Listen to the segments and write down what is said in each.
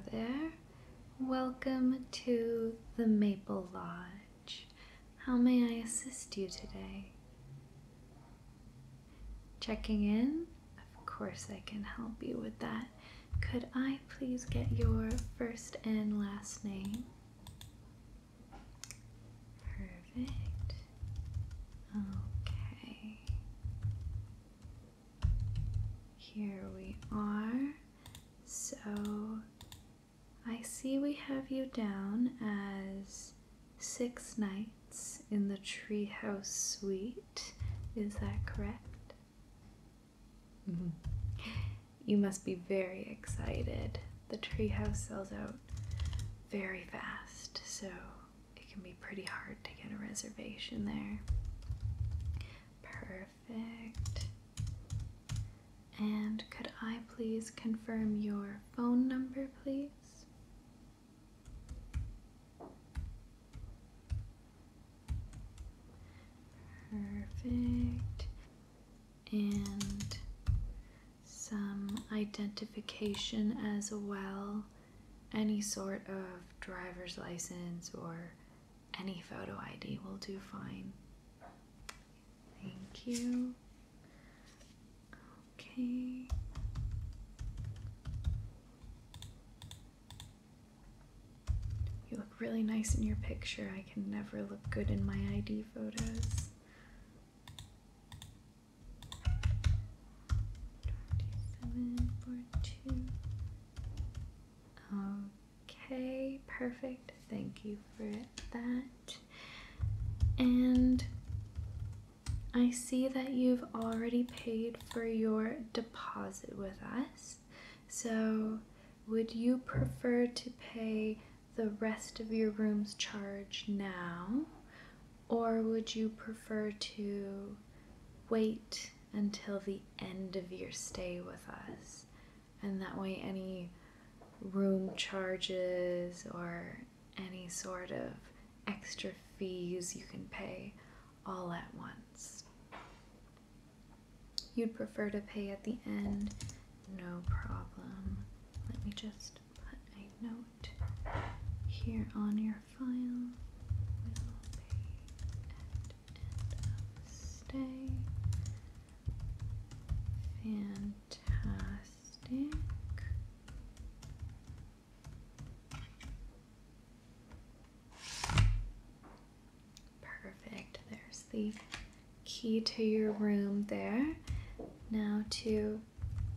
there. Welcome to the Maple Lodge. How may I assist you today? Checking in? Of course I can help you with that. Could I please get your first and last name? Perfect. Okay. Here we are. So, I see we have you down as 6 nights in the Treehouse Suite. Is that correct? Mm-hmm. You must be very excited. The Treehouse sells out very fast, so it can be pretty hard to get a reservation there. Perfect. And could I please confirm your phone number, please? Perfect. And some identification as well. Any sort of driver's license or any photo ID will do fine. Thank you. Okay. You look really nice in your picture. I can never look good in my ID photos. 2742. Okay, perfect. Thank you for that. And I see that you've already paid for your deposit with us. So, would you prefer to pay the rest of your room's charge now, or would you prefer to wait until the end of your stay with us? And that way any room charges or any sort of extra fees you can pay all at once. You'd prefer to pay at the end? No problem. Let me just put a note here on your file. Will pay at end of stay. Fantastic. Perfect. There's the key to your room there. Now to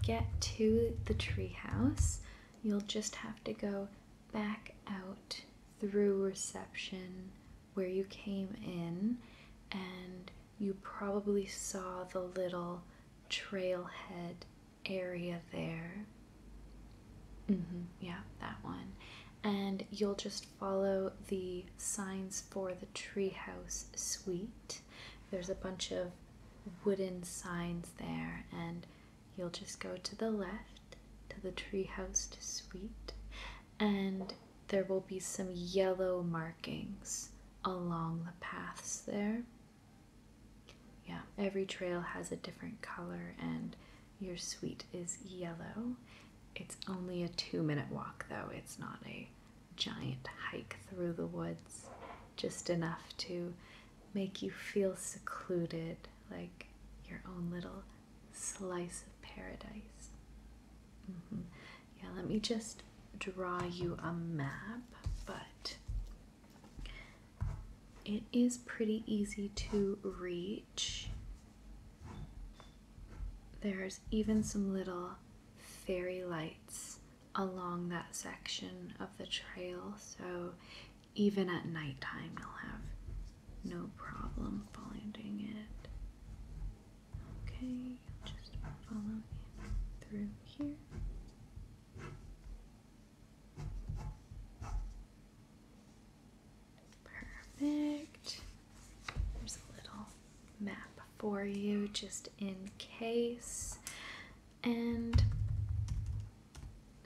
get to the treehouse, you'll just have to go back out through reception where you came in, and you probably saw the little trailhead area there. Yeah, that one. And you'll just follow the signs for the Treehouse Suite. There's a bunch of wooden signs there, and you'll just go to the left to the Treehouse Suite, and there will be some yellow markings along the paths there. Yeah, every trail has a different color, and your suite is yellow. It's only a 2-minute walk though. It's not a giant hike through the woods, just enough to make you feel secluded, like your own little slice of paradise. Yeah, let me just draw you a map, but it is pretty easy to reach. There's even some little fairy lights along that section of the trail, so even at nighttime you'll have no problem finding it. Okay, just follow in through here. Perfect. There's a little map for you just in case. And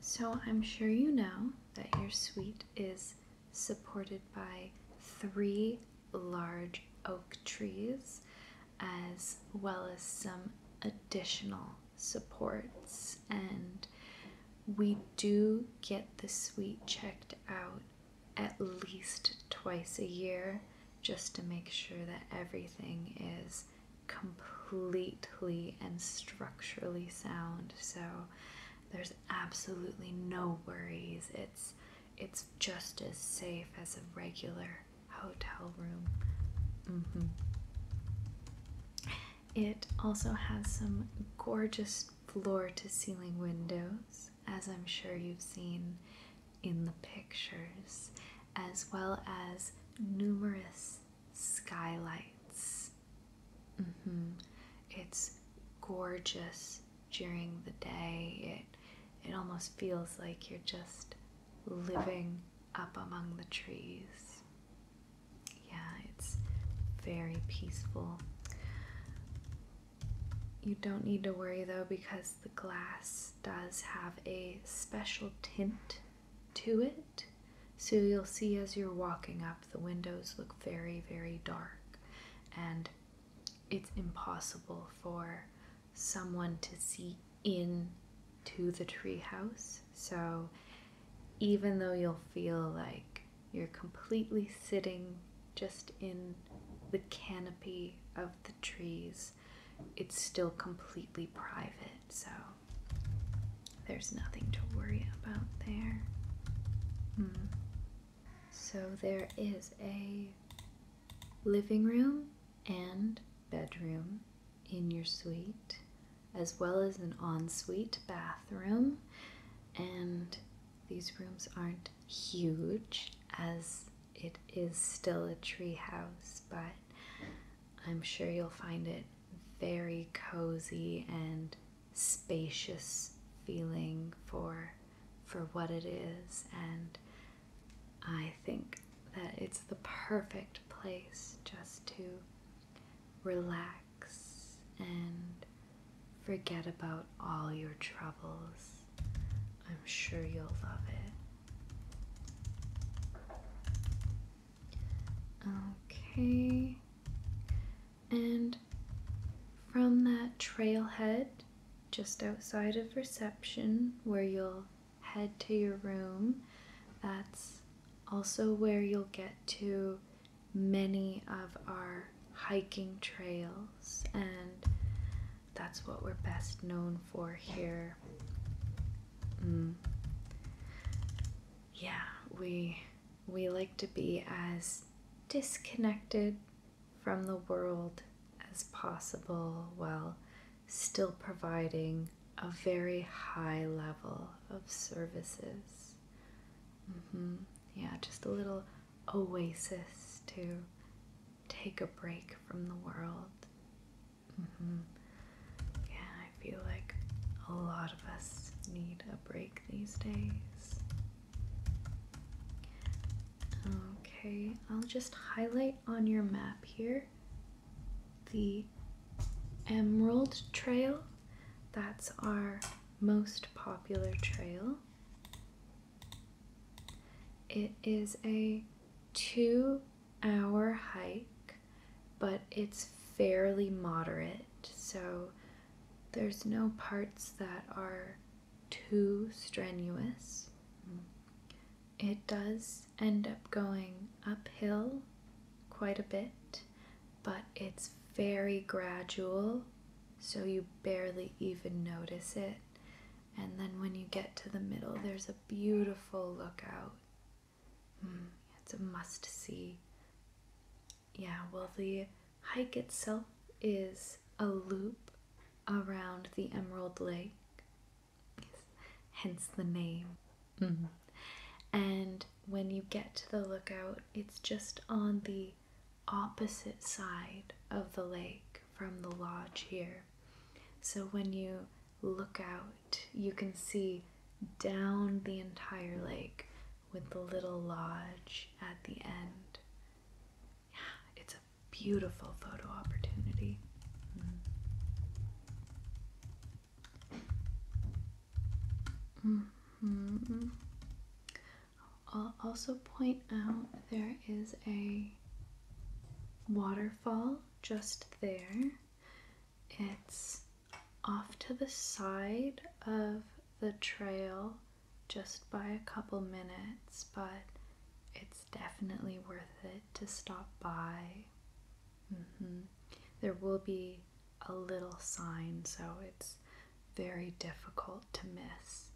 so I'm sure you know that your suite is supported by 3 large oak trees, as well as some additional supports, and we do get the suite checked out at least twice a year, just to make sure that everything is completely and structurally sound. So there's absolutely no worries. It's just as safe as a regular hotel room. It also has some gorgeous floor-to-ceiling windows, as I'm sure you've seen in the pictures, as well as numerous skylights. It's gorgeous during the day. It almost feels like you're just living up among the trees. Yeah, it's very peaceful. You don't need to worry though, because the glass does have a special tint to it. So you'll see as you're walking up, the windows look very, very dark, and it's impossible for someone to see into the treehouse. So even though you'll feel like you're completely sitting just in the canopy of the trees, it's still completely private, so there's nothing to worry about there. So there is a living room and bedroom in your suite, as well as an ensuite bathroom, and these rooms aren't huge as it is still a tree house, but I'm sure you'll find it very cozy and spacious feeling for what it is, and I think that it's the perfect place just to relax and forget about all your troubles. I'm sure you'll love it. Okay, and from that trailhead just outside of reception, where you'll head to your room, that's also where you'll get to many of our hiking trails, and that's what we're best known for here. Yeah, we like to be as disconnected from the world as possible, while still providing a very high level of services. Yeah, just a little oasis to take a break from the world. Yeah, I feel like a lot of us need a break these days. Okay, I'll just highlight on your map here the Emerald Trail. That's our most popular trail. It is a 2-hour hike, but it's fairly moderate, so there's no parts that are too strenuous. It does end up going uphill quite a bit, but it's very gradual, so you barely even notice it. And then when you get to the middle, there's a beautiful lookout. It's a must-see. Yeah, well, the hike itself is a loop around the Emerald Lake, hence the name. And when you get to the lookout, it's just on the opposite side of the lake from the lodge here. So when you look out, you can see down the entire lake with the little lodge at the end. Yeah, it's a beautiful photo opportunity. I'll also point out there is a waterfall just there. It's off to the side of the trail, just by a couple minutes, but it's definitely worth it to stop by. There will be a little sign, so it's very difficult to miss.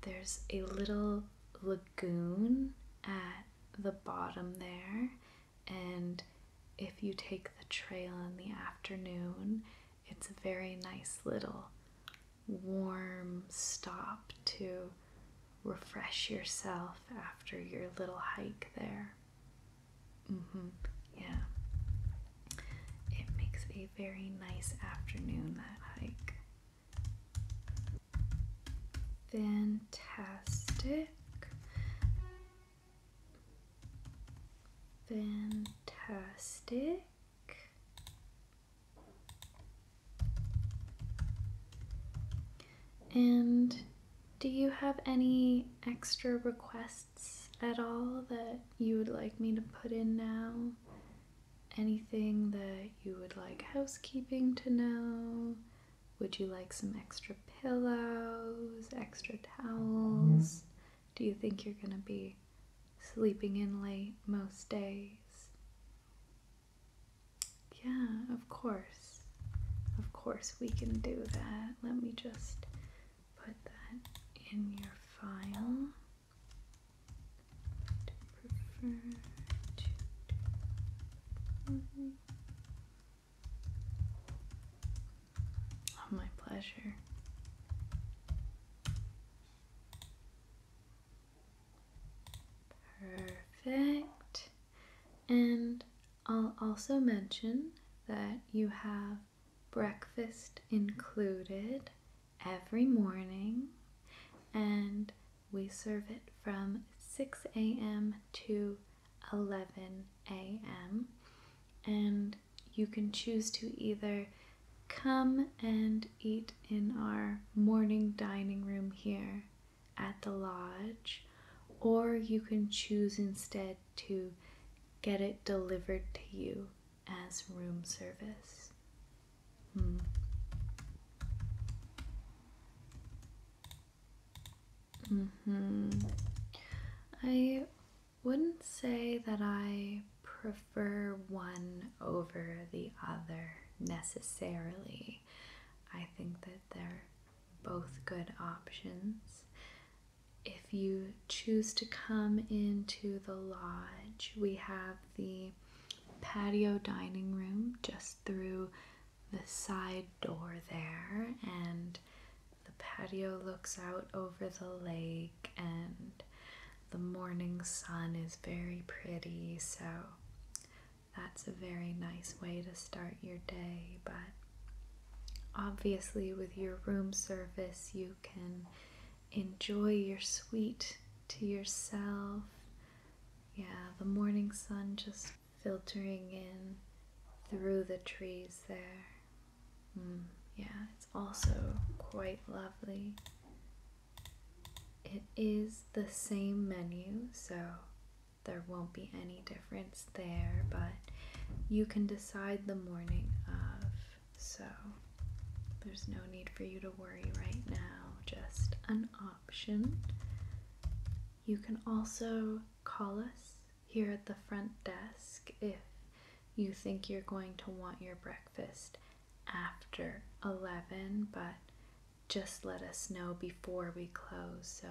There's a little lagoon at the bottom there, and if you take the trail in the afternoon, it's a very nice little warm stop to refresh yourself after your little hike there. Yeah, it makes a very nice afternoon, that hike. Fantastic. And do you have any extra requests at all that you would like me to put in now? Anything that you would like housekeeping to know? Would you like some extra pillows, extra towels? Do you think you're gonna be sleeping in late most days? Yeah, of course. Of course we can do that. Let me just put that in your file. Prefer to do. Oh, my pleasure. Perfect. And I'll also mention that you have breakfast included every morning, and we serve it from 6 a.m. to 11 a.m. and you can choose to either come and eat in our morning dining room here at the lodge, or you can choose instead to get it delivered to you as room service. I wouldn't say that I prefer one over the other necessarily. I think that they're both good options. If you choose to come into the lodge, we have the patio dining room just through the side door there, and the patio looks out over the lake and the morning sun is very pretty, so that's a very nice way to start your day. But obviously with your room service you can enjoy your suite to yourself. Yeah, the morning sun just filtering in through the trees there. Yeah, it's also quite lovely. It is the same menu, so there won't be any difference there, but you can decide the morning of, so there's no need for you to worry right now, just an option. You can also call us here at the front desk if you think you're going to want your breakfast after 11, but just let us know before we close so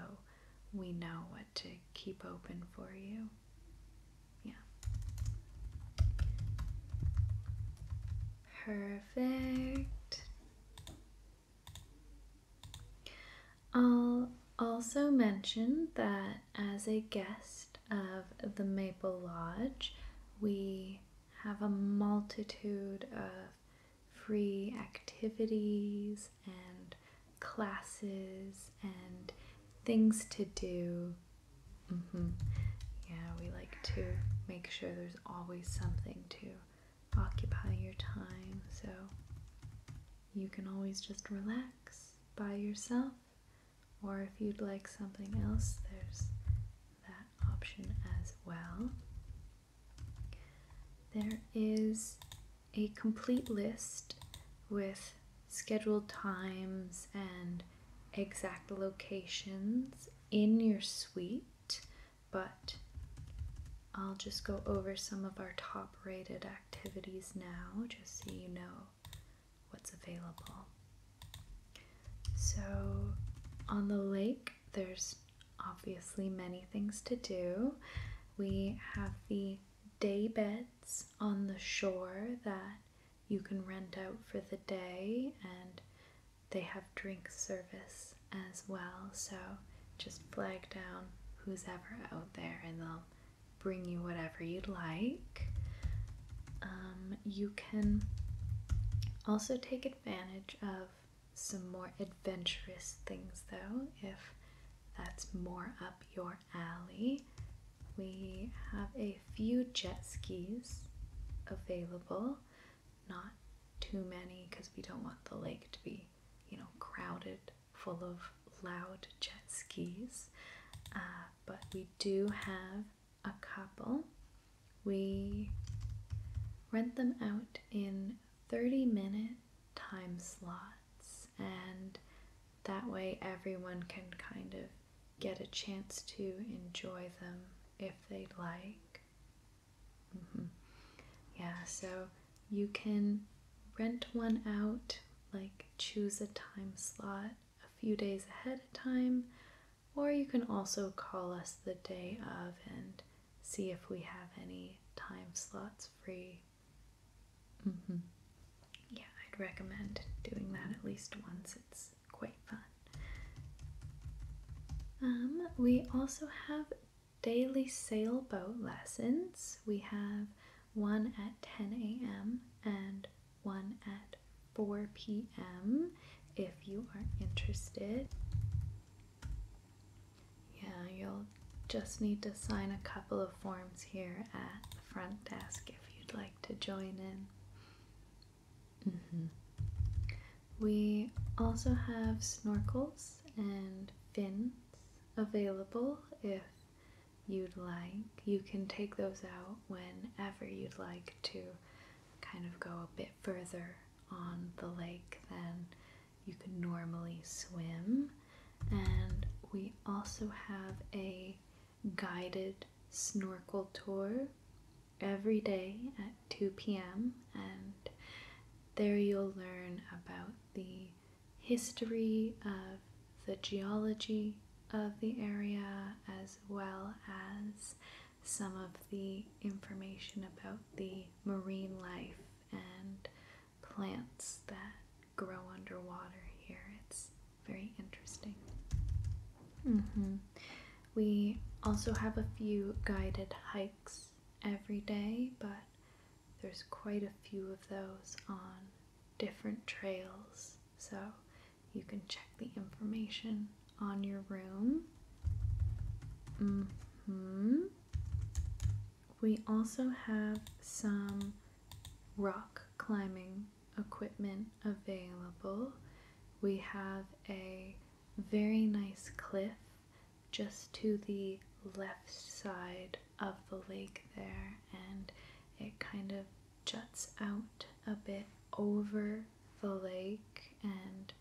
we know what to keep open for you. Yeah. Perfect. I'll also mention that as a guest of the Maple Lodge, we have a multitude of free activities and classes and things to do. Yeah, we like to make sure there's always something to occupy your time, so you can always just relax by yourself, or if you'd like something else, there's that option as well. There is a complete list with scheduled times and exact locations in your suite, but I'll just go over some of our top rated activities now, just so you know what's available. So on the lake, there's obviously many things to do. We have the day beds on the shore that you can rent out for the day, and they have drink service as well. So just flag down who's ever out there and they'll bring you whatever you'd like. You can also take advantage of some more adventurous things though, if that's more up your alley. We have a few jet skis available, not too many because we don't want the lake to be, crowded full of loud jet skis, but we do have a couple. We rent them out in 30-minute time slots, and that way everyone can kind of get a chance to enjoy them if they'd like. Yeah, so you can rent one out, like choose a time slot a few days ahead of time, or you can also call us the day of and see if we have any time slots free. Yeah, I'd recommend doing that at least once. It's quite fun. We also have daily sailboat lessons. We have one at 10 a.m. and one at 4 p.m. if you are interested. Yeah, you'll just need to sign a couple of forms here at the front desk if you'd like to join in. We also have snorkels and fins available if you'd like. You can take those out whenever you'd like to kind of go a bit further on the lake than you can normally swim. And we also have a guided snorkel tour every day at 2 p.m. and there you'll learn about the history of the geology of the area, as well as some of the information about the marine life and plants that grow underwater here. It's very interesting. We also have a few guided hikes every day, but there's quite a few of those on different trails, so you can check the information on your room. We also have some rock climbing equipment available. We have a very nice cliff just to the left side of the lake there, and it kind of juts out a bit over the lake, and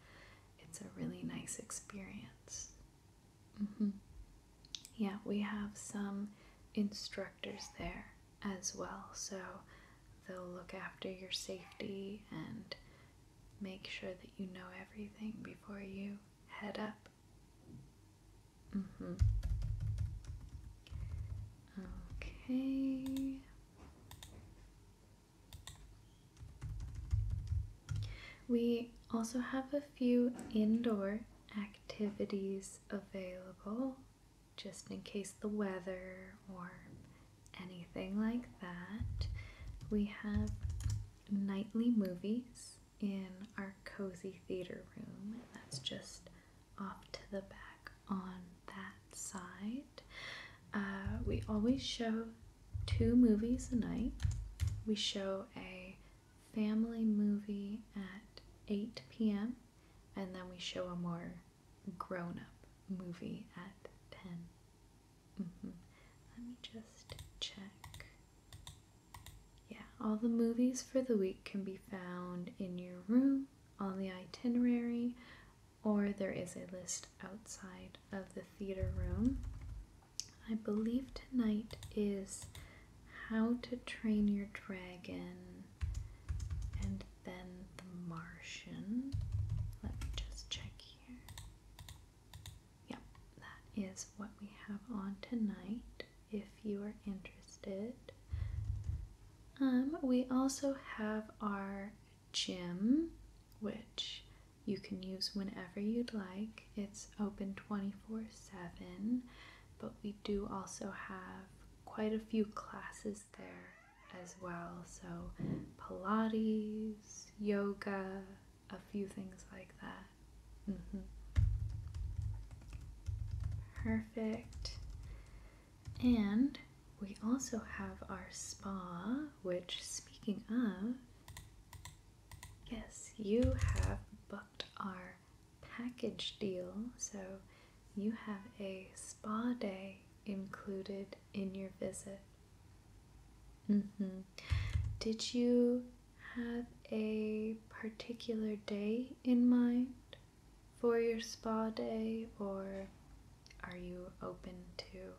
it's a really nice experience. Yeah, we have some instructors there as well, so they'll look after your safety and make sure that you know everything before you head up. Okay. We also have a few indoor activities available, just in case the weather or anything like that. We have nightly movies in our cozy theater room. That's just off to the back on that side. We always show 2 movies a night. We show a family movie at 8 p.m. and then we show a more grown-up movie at 10. Let me just check. Yeah, all the movies for the week can be found in your room on the itinerary, or there is a list outside of the theater room. I believe tonight is How to Train Your Dragon and then The Martian. Let me just check here. Yep, that is what we have on tonight if you are interested. We also have our gym, which you can use whenever you'd like. It's open 24/7, but we do also have quite a few classes there as well. So Pilates, yoga, a few things like that. Perfect. And we also have our spa, which, speaking of, yes, you have booked our package deal, so you have a spa day included in your visit. Did you have a particular day in mind for your spa day, or are you open to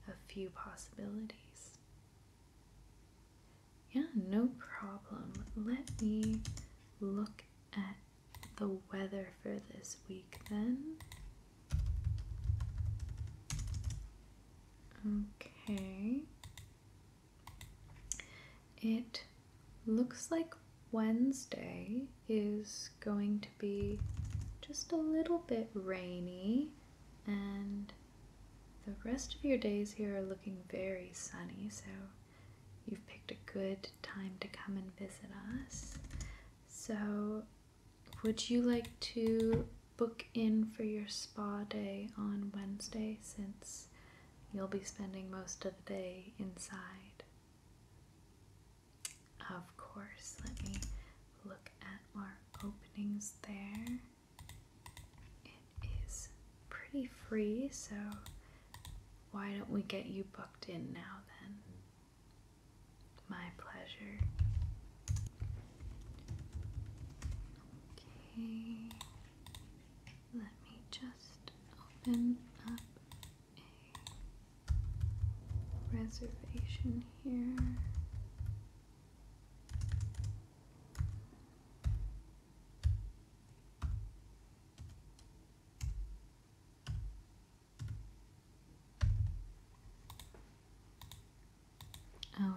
a few possibilities? Yeah, no problem. Let me look at the weather for this week then. Okay. It looks like Wednesday is going to be just a little bit rainy, and the rest of your days here are looking very sunny, so you've picked a good time to come and visit us. So, would you like to book in for your spa day on Wednesday, since you'll be spending most of the day inside? Of course, let me look at our openings there. It is pretty free, so why don't we get you booked in now then? My pleasure. Okay, let me just open up a reservation here.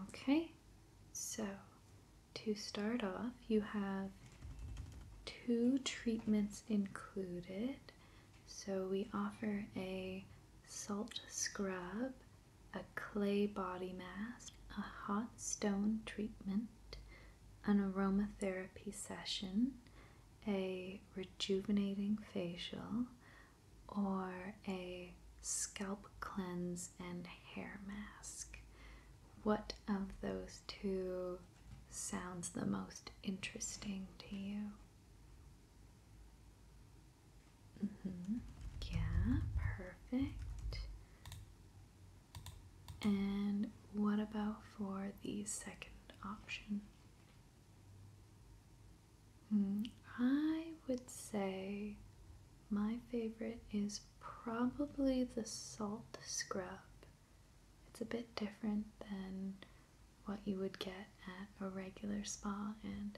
Okay, so to start off, you have 2 treatments included. So we offer a salt scrub, a clay body mask, a hot stone treatment, an aromatherapy session, a rejuvenating facial, or a scalp cleanse and hair mask. What of those 2 sounds the most interesting to you? Yeah, perfect. And what about for the second option? I would say my favorite is probably the salt scrub. It's a bit different than what you would get at a regular spa, and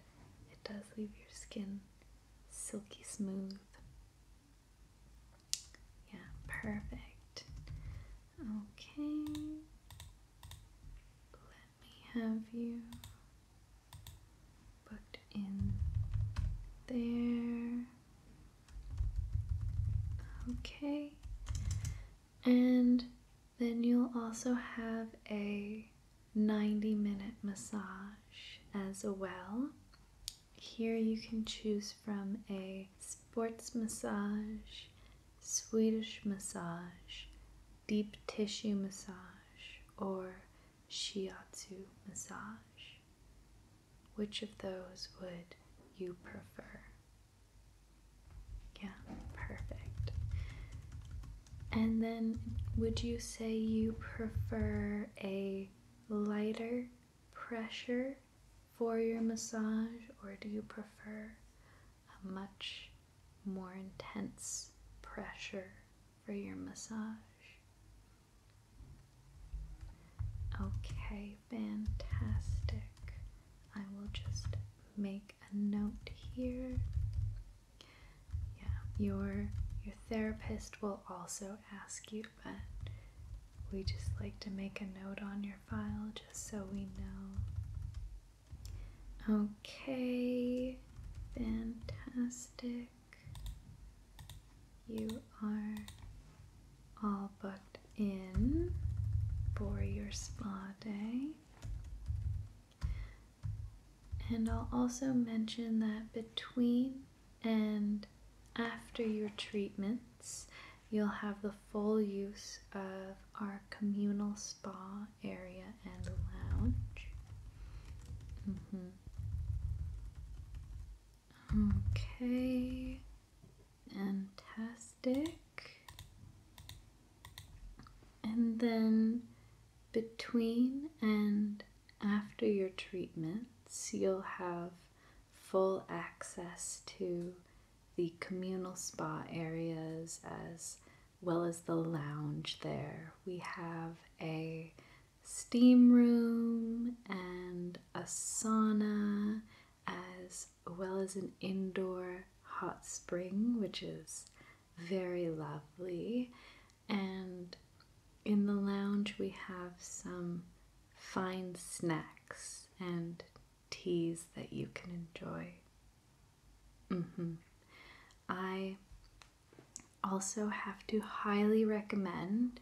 it does leave your skin silky smooth. Yeah, perfect. Okay, let me have you booked in there. Okay, and then you'll also have a 90-minute massage as well. Here you can choose from a sports massage, Swedish massage, deep tissue massage, or shiatsu massage. Which of those would you prefer? Yeah, perfect. And then would you say you prefer a lighter pressure for your massage, or do you prefer a much more intense pressure for your massage. Okay, fantastic. I will just make a note here. Yeah, your therapist will also ask you, but we just like to make a note on your file just so we know. Okay, fantastic. You are all booked in for your spa day. And I'll also mention that between and after your treatments, you'll have the full use of our communal spa area and lounge. Okay, fantastic. And then between and after your treatments, you'll have full access to the communal spa areas as well as the lounge there. We have a steam room and a sauna as well as an indoor hot spring, which is very lovely. And in the lounge we have some fine snacks and teas that you can enjoy. I also have to highly recommend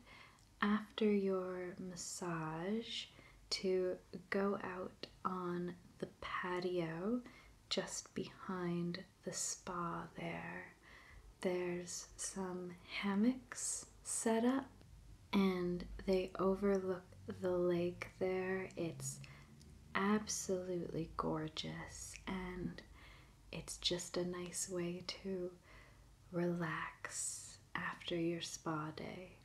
after your massage to go out on the patio just behind the spa there. There's some hammocks set up and they overlook the lake there. It's absolutely gorgeous and it's just a nice way to relax after your spa day.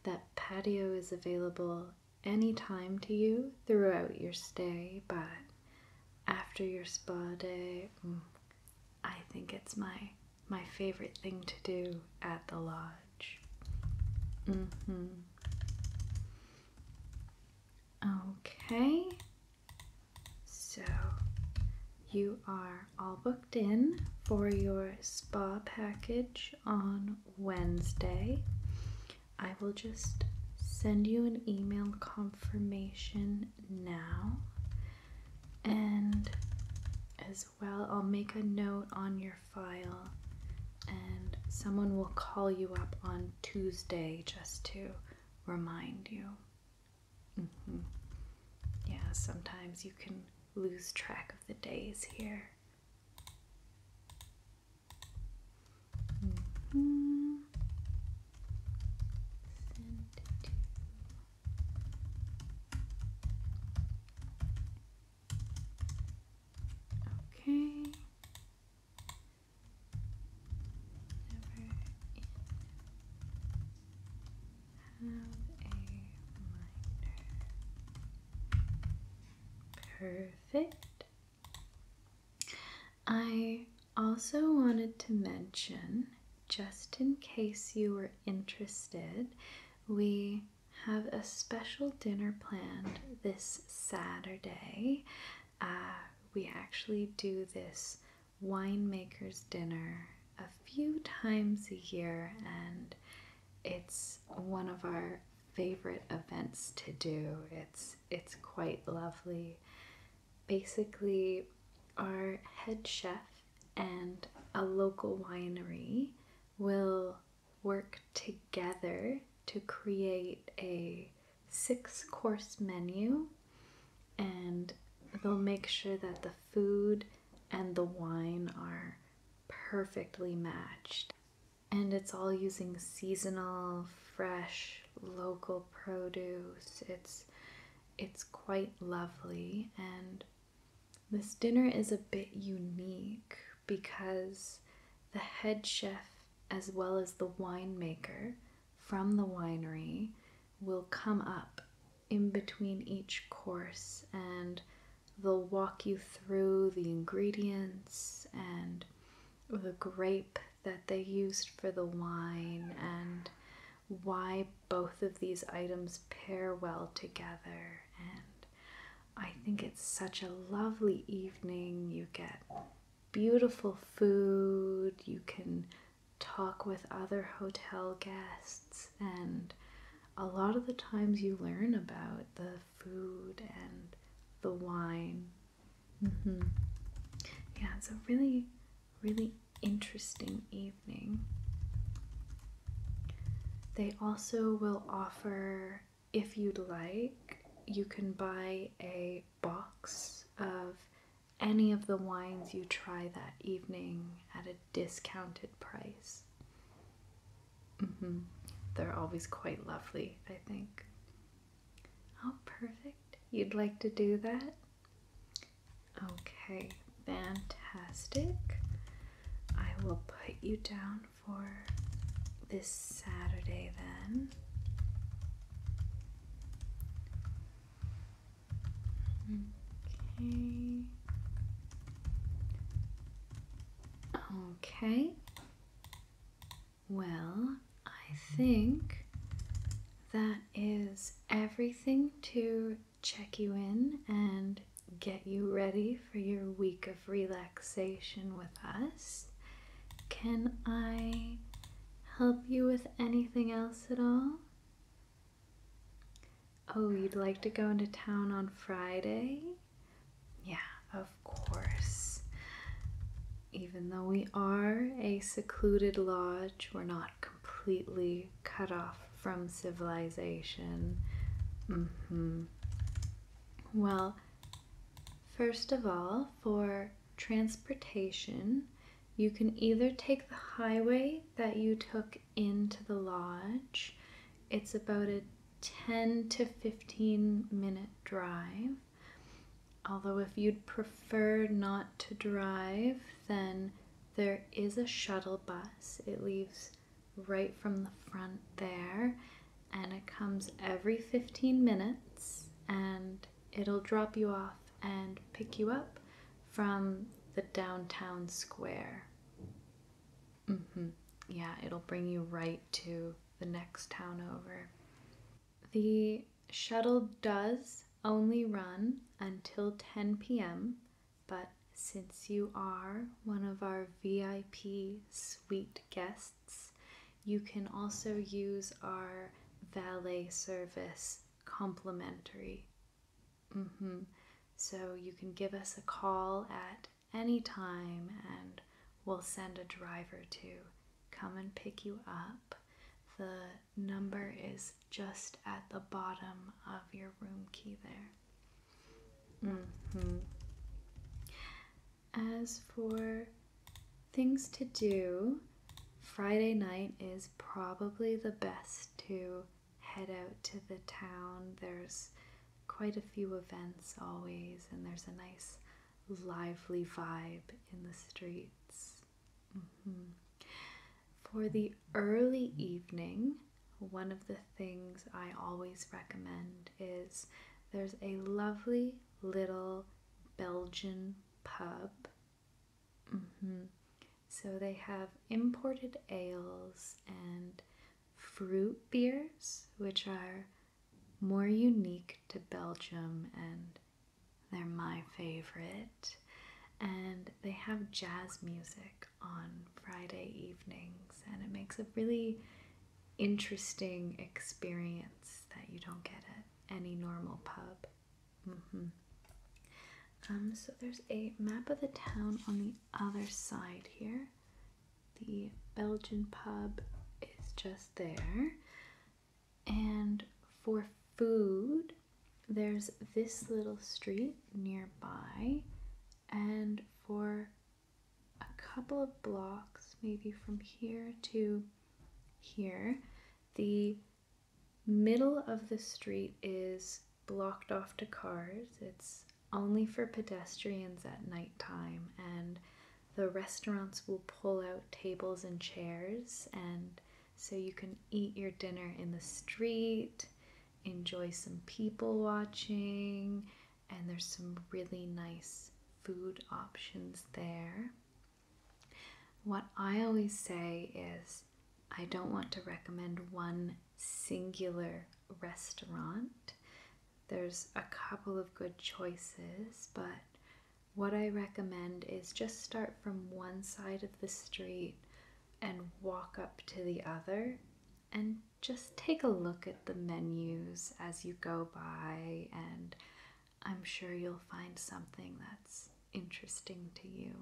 That patio is available anytime to you throughout your stay, but after your spa day, I think it's my favorite thing to do at the lodge. Okay, so you are all booked in for your spa package on Wednesday. I will just send you an email confirmation now, and as well I'll make a note on your file and someone will call you up on Tuesday just to remind you. Yeah, sometimes you can lose track of the days here. Okay. Perfect. I also wanted to mention, just in case you were interested, we have a special dinner planned this Saturday. We actually do this Winemaker's dinner a few times a year, and it's one of our favorite events to do. It's quite lovely. Basically, our head chef and a local winery will work together to create a 6-course menu, and they'll make sure that the food and the wine are perfectly matched. And it's all using seasonal, fresh, local produce. It's quite lovely, and this dinner is a bit unique because the head chef as well as the winemaker from the winery will come up in between each course and they'll walk you through the ingredients and the grape that they used for the wine and why both of these items pair well together. And I think it's such a lovely evening. You get beautiful food, you can talk with other hotel guests, and a lot of the times you learn about the food and the wine. Yeah, it's a really, really interesting evening. They also will offer, if you'd like, you can buy a box of any of the wines you try that evening at a discounted price. They're always quite lovely, I think. Oh, perfect. You'd like to do that? Okay, fantastic. I will put you down for this Saturday then. Okay. Well, I think that is everything to check you in and get you ready for your week of relaxation with us. Can I help you with anything else at all? Oh, you'd like to go into town on Friday? Yeah, of course. Even though we are a secluded lodge, we're not completely cut off from civilization. Well, first of all, for transportation, you can either take the highway that you took into the lodge. It's about a 10 to 15 minute drive. Although if you'd prefer not to drive, then there is a shuttle bus. It leaves right from the front there, and it comes every 15 minutes, and it'll drop you off and pick you up from the downtown square. Yeah, it'll bring you right to the next town over. The shuttle does only run until 10 p.m., but since you are one of our VIP suite guests, you can also use our valet service complimentary. So you can give us a call at any time and we'll send a driver to come and pick you up. The number is just at the bottom of your room key there. As for things to do, Friday night is probably the best to head out to the town. There's quite a few events always, and there's a nice lively vibe in the streets. For the early evening, one of the things I always recommend is there's a lovely little Belgian pub. So they have imported ales and fruit beers, which are more unique to Belgium, and they're my favorite. And they have jazz music on Friday evenings, and it makes a really interesting experience that you don't get at any normal pub. So there's a map of the town on the other side here. The Belgian pub is just there. And for food, there's this little street nearby, and for a couple of blocks, maybe from here to here, the middle of the street is blocked off to cars. It's only for pedestrians at nighttime, and the restaurants will pull out tables and chairs, and so you can eat your dinner in the street, enjoy some people watching, and there's some really nice food options there. What I always say is I don't want to recommend one singular restaurant. There's a couple of good choices, but what I recommend is just start from one side of the street and walk up to the other and just take a look at the menus as you go by, and I'm sure you'll find something that's interesting to you.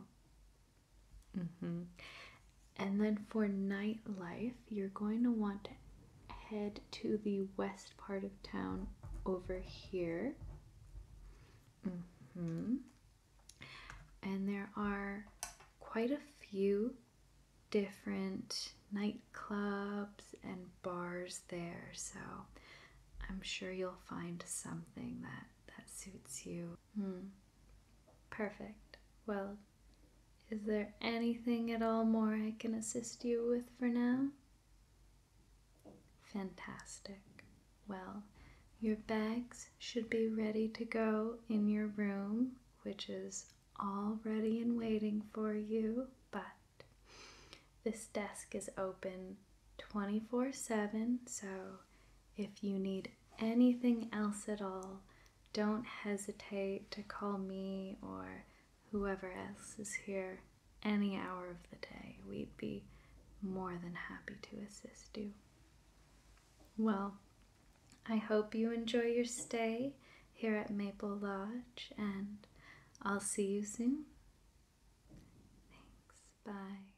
And then for nightlife, you're going to want to head to the west part of town over here. And there are quite a few different nightclubs and bars there, so I'm sure you'll find something that suits you. Perfect. Well, is there anything at all more I can assist you with for now? Fantastic. Well, your bags should be ready to go in your room, which is all ready and waiting for you, but this desk is open 24/7, so if you need anything else at all, don't hesitate to call me or whoever else is here any hour of the day. We'd be more than happy to assist you. Well, I hope you enjoy your stay here at Maple Lodge, and I'll see you soon. Thanks. Bye.